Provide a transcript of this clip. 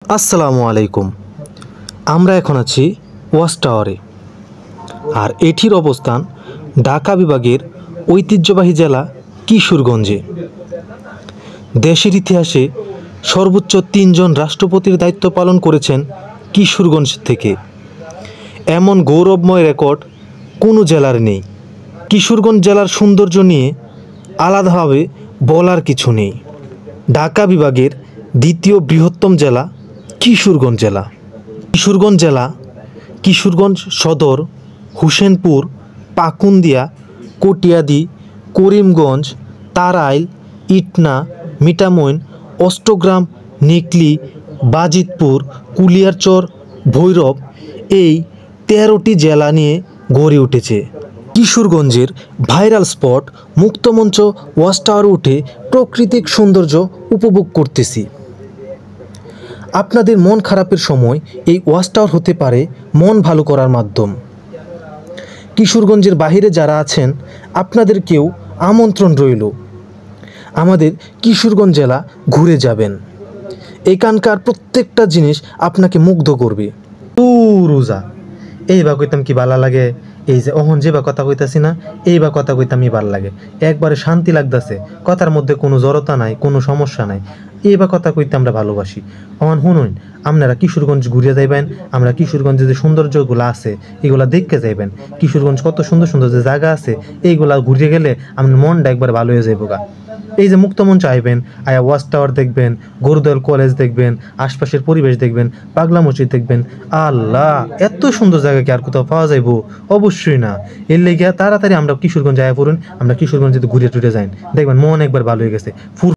আসসালামু আলাইকুম। আমরা এখন আছি ওয়াচ টাওয়ারে, আর এটির অবস্থান ঢাকা বিভাগের ঐতিহ্যবাহী জেলা কিশোরগঞ্জে। দেশের ইতিহাসে সর্বোচ্চ 3 জন রাষ্ট্রপতির দায়িত্ব পালন করেছেন কিশোরগঞ্জ থেকে। এমন গৌরবময় রেকর্ড কোনো জেলার নেই। কিশোরগঞ্জ জেলার সৌন্দর্য নিয়ে আলাদাভাবে বলার কিছু নেই। ঢাকা বিভাগের দ্বিতীয় বৃহত্তম জেলা কিশোরগঞ্জ জেলা। কিশোরগঞ্জ সদর, হোসেনপুর, পাকুন্দিয়া, কটিয়াদি, করিমগঞ্জ, তারাইল, ইটনা, মিঠামইন, অষ্টগ্রাম, নিকলী, বাজিতপুর, কুলিয়ারচর, ভৈরব এই 13টি জেলা নিয়ে গড়ে উঠেছে। কিশোরগঞ্জের ভাইরাল স্পট মুক্তমঞ্চ ওয়াচ টাওয়ারে উঠে প্রাকৃতিক সৌন্দর্য উপভোগ করতেছি। আপনাদের মন খারাপের সময় এই ওয়াচ টাওয়ার হতে পারে মন ভালো করার মাধ্যম। কিশোরগঞ্জের বাহিরে যারা আছেন আপনাদেরকেও আমন্ত্রণ রইল, আমাদের কিশোরগঞ্জ জেলা ঘুরে যাবেন। এখানকার প্রত্যেকটা জিনিস আপনাকে মুগ্ধ করবে। রোজা এই বা কইতাম কি ভালো লাগে, এই যে অহন যে বা কথা কইতাছি না, এই বা কথা কইতামই ভাল লাগে, একবারে শান্তি লাগতেছে, কথার মধ্যে কোনো জড়তা নাই, কোনো সমস্যা নাই, এই বা কথা কইতে আমরা ভালোবাসি। অহন শুনুন, আপনারা কিশোরগঞ্জ ঘুরে যাইবেন, আমরা কিশোরগঞ্জে যে সৌন্দর্যগুলো আছে এগুলা দেখতে যাইবেন। কিশোরগঞ্জ কত সুন্দর সুন্দর যে জায়গা আছে এইগুলা ঘুরে গেলে আপনার মনটা একবার ভালো হয়ে যাইব গা। এই যে মুক্তমঞ্চ আইবেন, আয়া ওয়াচ টাওয়ার দেখবেন, গরুদল কলেজ দেখবেন, আশপাশের পরিবেশ দেখবেন, পাগলা মসজিদ দেখবেন। আল্লাহ, এত সুন্দর জায়গা কি আর কোথাও পাওয়া যাইব? অবশ্যই না। এর লেগে তাড়াতাড়ি আমরা কিশোরগঞ্জ আয়া পড়ুন, আমরা কিশোরগঞ্জে ঘুরে টুরে যাই, দেখবেন মন একবার ভালো হয়ে গেছে।